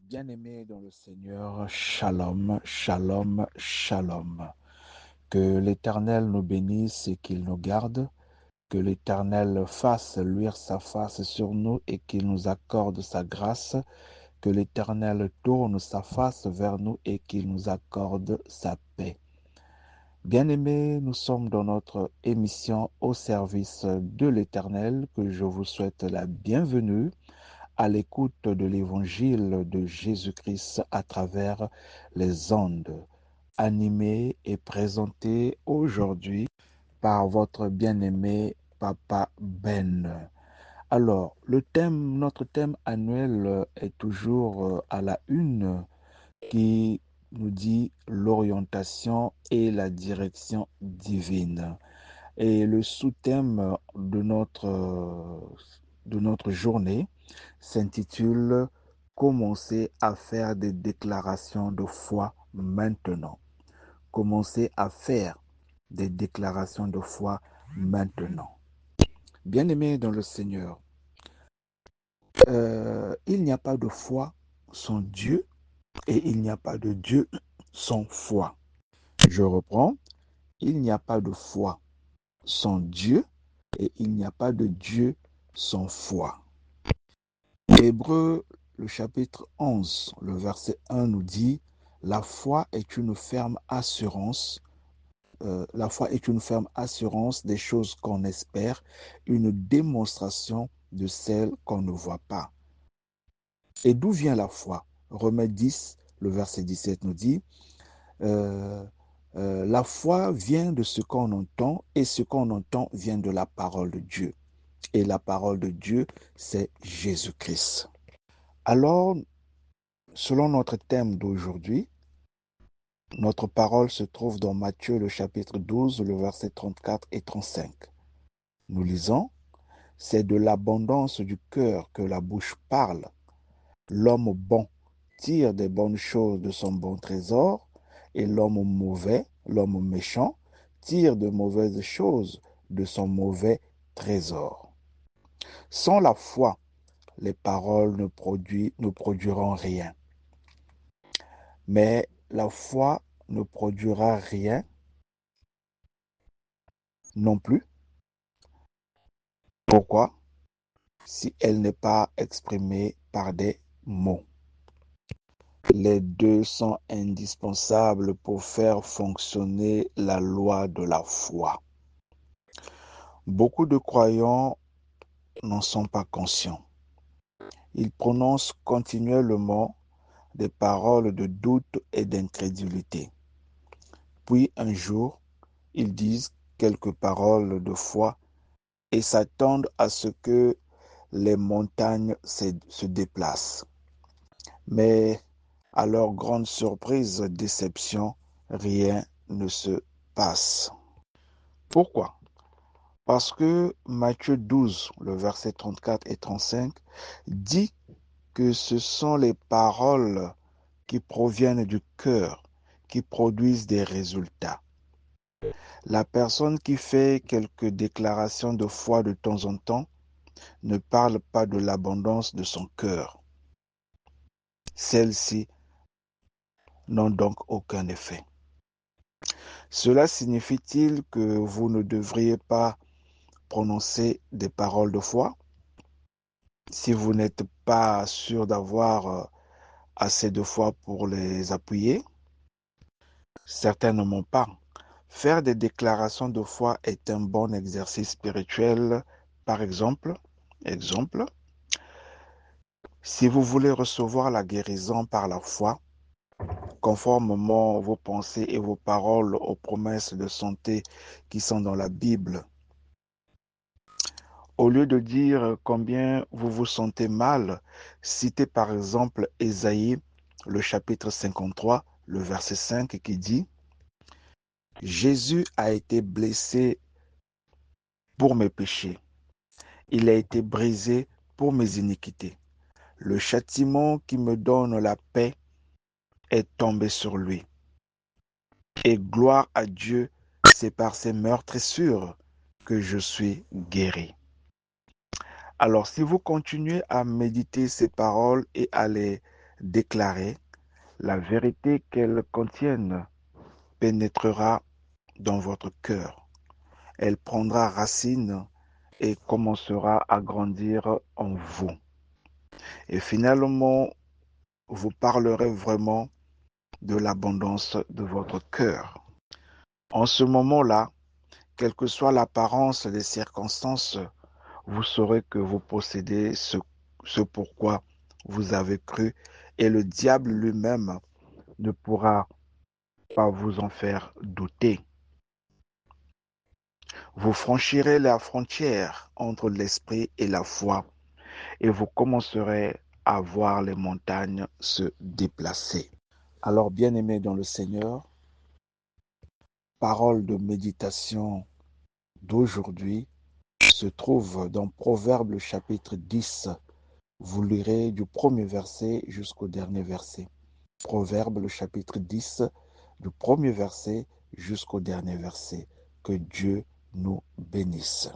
Bien-aimés dans le Seigneur, shalom, shalom, shalom. Que l'Éternel nous bénisse et qu'il nous garde, que l'Éternel fasse luire sa face sur nous et qu'il nous accorde sa grâce, que l'Éternel tourne sa face vers nous et qu'il nous accorde sa paix. Bien-aimés, nous sommes dans notre émission au service de l'Éternel, que je vous souhaite la bienvenue à l'écoute de l'évangile de Jésus-Christ à travers les ondes, animé et présenté aujourd'hui par votre bien-aimé Papa Ben. Alors, notre thème annuel est toujours à la une qui nous dit l'orientation et la direction divine. Et le sous-thème de notre journée s'intitule Commencer à faire des déclarations de foi maintenant. Commencer à faire des déclarations de foi maintenant. Bien-aimés dans le Seigneur, il n'y a pas de foi sans Dieu et il n'y a pas de Dieu sans foi. Je reprends, il n'y a pas de foi sans Dieu et il n'y a pas de Dieu sans foi. Hébreux, le chapitre 11, le verset 1 nous dit, la foi est une ferme assurance, la foi est une ferme assurance des choses qu'on espère, une démonstration de celles qu'on ne voit pas. Et d'où vient la foi? Romains 10, le verset 17 nous dit, la foi vient de ce qu'on entend et ce qu'on entend vient de la parole de Dieu. Et la parole de Dieu, c'est Jésus-Christ. Alors, selon notre thème d'aujourd'hui, notre parole se trouve dans Matthieu le chapitre 12, le verset 34 et 35. Nous lisons, c'est de l'abondance du cœur que la bouche parle. L'homme bon tire des bonnes choses de son bon trésor, et l'homme mauvais, l'homme méchant, tire de mauvaises choses de son mauvais trésor. Sans la foi, les paroles ne produiront rien. Mais la foi ne produira rien non plus. Pourquoi? Si elle n'est pas exprimée par des mots. Les deux sont indispensables pour faire fonctionner la loi de la foi. Beaucoup de croyants n'en sont pas conscients. Ils prononcent continuellement des paroles de doute et d'incrédulité. Puis un jour, ils disent quelques paroles de foi et s'attendent à ce que les montagnes se déplacent. Mais à leur grande surprise, déception, rien ne se passe. Pourquoi? Parce que Matthieu 12, le verset 34 et 35, dit que ce sont les paroles qui proviennent du cœur qui produisent des résultats. La personne qui fait quelques déclarations de foi de temps en temps ne parle pas de l'abondance de son cœur. Celles-ci n'ont donc aucun effet. Cela signifie-t-il que vous ne devriez pas prononcer des paroles de foi si vous n'êtes pas sûr d'avoir assez de foi pour les appuyer? Certainement pas. Faire des déclarations de foi est un bon exercice spirituel. Par exemple, si vous voulez recevoir la guérison par la foi, conformément vos pensées et vos paroles aux promesses de santé qui sont dans la Bible, au lieu de dire combien vous vous sentez mal, citez par exemple Ésaïe, le chapitre 53, le verset 5 qui dit « Jésus a été blessé pour mes péchés. Il a été brisé pour mes iniquités. Le châtiment qui me donne la paix est tombé sur lui. Et gloire à Dieu, c'est par ses meurtrissures que je suis guéri. » Alors, si vous continuez à méditer ces paroles et à les déclarer, la vérité qu'elles contiennent pénétrera dans votre cœur. Elle prendra racine et commencera à grandir en vous. Et finalement, vous parlerez vraiment de l'abondance de votre cœur. En ce moment-là, quelle que soit l'apparence des circonstances, vous saurez que vous possédez ce pourquoi vous avez cru et le diable lui-même ne pourra pas vous en faire douter. Vous franchirez la frontière entre l'esprit et la foi et vous commencerez à voir les montagnes se déplacer. Alors, bien-aimés dans le Seigneur, parole de méditation d'aujourd'hui se trouve dans Proverbes le chapitre 10. Vous lirez du premier verset jusqu'au dernier verset. Proverbes le chapitre 10, du premier verset jusqu'au dernier verset. Que Dieu nous bénisse.